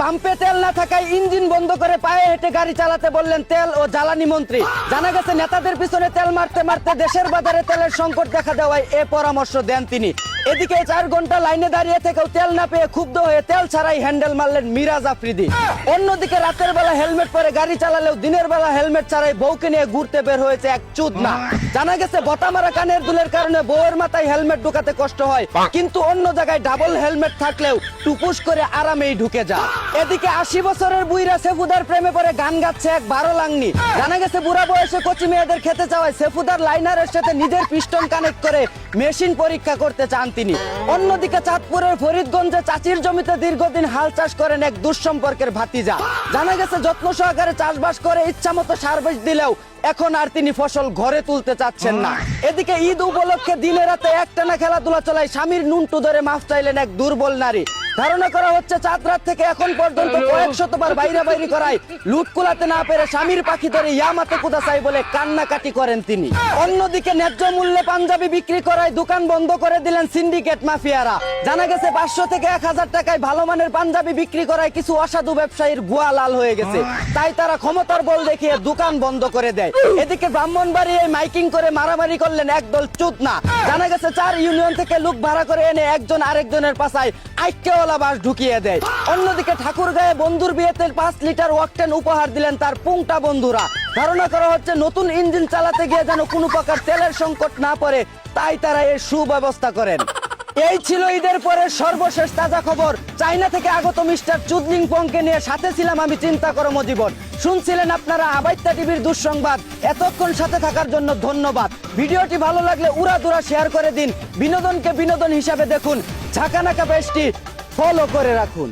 পাম্পে তেল না থাকায় ইঞ্জিন বন্ধ করে পায়ে হেঁটে গাড়ি চালাতে বললেন তেল ও জ্বালানি মন্ত্রী। জানা গেছে নেতাদের পিছনে তেল মারতে মারতে দেশের বাজারে তেলের সংকট দেখা দেওয়ায় এ পরামর্শ দেন তিনি। এদিকে 4 ঘন্টা লাইনে দাঁড়িয়ে থেকেও তেল না পেয়ে ক্ষুব্ধ হয়ে তেল ছাড়াই হ্যান্ডেল মারলেন মিরাজ আফ্রিদি। অন্যদিকে রাতের বেলা হেলমেট পরে গাড়ি চালালেও দিনের বেলা হেলমেট ছাড়াই বউকে নিয়ে ঘুরতে বের হয়েছে এক চুদনা। জানা গেছে বতা মারা কানের দুলের কারণে বউয়ের মাথায় হেলমেট ঢুকাতে কষ্ট হয়, কিন্তু অন্য জায়গায় ডাবল হেলমেট থাকলেও টুপুস করে আরামেই ঢুকে যায়। এদিকে 80 বছরের বুইরা সেফুদার প্রেমে পড়ে গান গাচ্ছে এক 12 লাংনি। জানা গেছে বুড়া বয়সে কচি মেয়েদের খেতে চাওয়ায় সেফুদার লাইনারের সাথে নিজের পিস্টন কানেক্ট করে মেশিন পরীক্ষা করতে চান তিনি। অন্যদিকে চাঁদপুরের ফরিদগঞ্জে চাচির জমিতে দীর্ঘদিন হাল চাষ করেন এক দুঃসম্পর্কের ভাতিজা। জানা গেছে যত্ন সহকারে চাষবাস করে ইচ্ছা মতো সার বিষ দিলেও এখন আর তিনি ফসল ঘরে তুলতে চাচ্ছেন না। এদিকে ঈদ উপলক্ষে দিনে রাতে একটানা খেলাধুলা চলায় স্বামীর নুনটু ধরে মাফ চাইলেন এক দুর্বল নারী। ধারণা করা হচ্ছে চাঁদ রাত থেকে এখন পর্যন্ত কয়েক শতবার বাইরে করায় লুট কুলাতে না পেরে স্বামীর পাখি ধরে ইয়ামাতে কুদা চাই বলে কান্নাকাটি করেন তিনি। অন্যদিকে ন্যায্য মূল্যে পাঞ্জাবি বিক্রি করায় দোকান বন্ধ করে দিলেন সিন্ডিকেট মাফিয়ারা। জানা গেছে 500 থেকে 1000 টাকায় ভালো মানের পাঞ্জাবি বিক্রি করায় কিছু অসাধু ব্যবসায়ীর গুয়া লাল হয়ে গেছে, তাই তারা ক্ষমতার বল দেখিয়ে দোকান বন্ধ করে দেয়। এদিকে ব্রাহ্মণবাড়িয়ায় মাইকিং করে মারামারি করলেন একদল চুদনা। জানা গেছে 4 ইউনিয়ন থেকে লোক ভাড়া করে এনে একজন আরেকজনের পাছায় আইক্যওয়ালা বাস ঢুকিয়ে দেয়। অন্যদিকে ঠাকুরগাঁয়ে বন্ধুর বিয়েতে 5 লিটার ওয়াকটেন উপহার দিলেন তার পুংটা বন্ধুরা। ধারণা করা হচ্ছে নতুন ইঞ্জিন চালাতে গিয়ে যেন কোনো প্রকার তেলের সংকট না পড়ে, তাই তারা এর সুব্যবস্থা করেন। এই ছিল ঈদের পরে সর্বশেষ তাজা খবর। চায়না থেকে আগত মিস্টার চুদলিং পংকে নিয়ে সাথে ছিলাম আমি চিন্তা করো মজিবন। শুনছিলেন আপনারা আবাইত্যা টিভির দুঃসংবাদ। এতক্ষণ সাথে থাকার জন্য ধন্যবাদ। ভিডিওটি ভালো লাগলে উড়াদুরা শেয়ার করে দিন। বিনোদনকে বিনোদন হিসাবে দেখুন। ঝাঁকানাকা পেজটি ফলো করে রাখুন।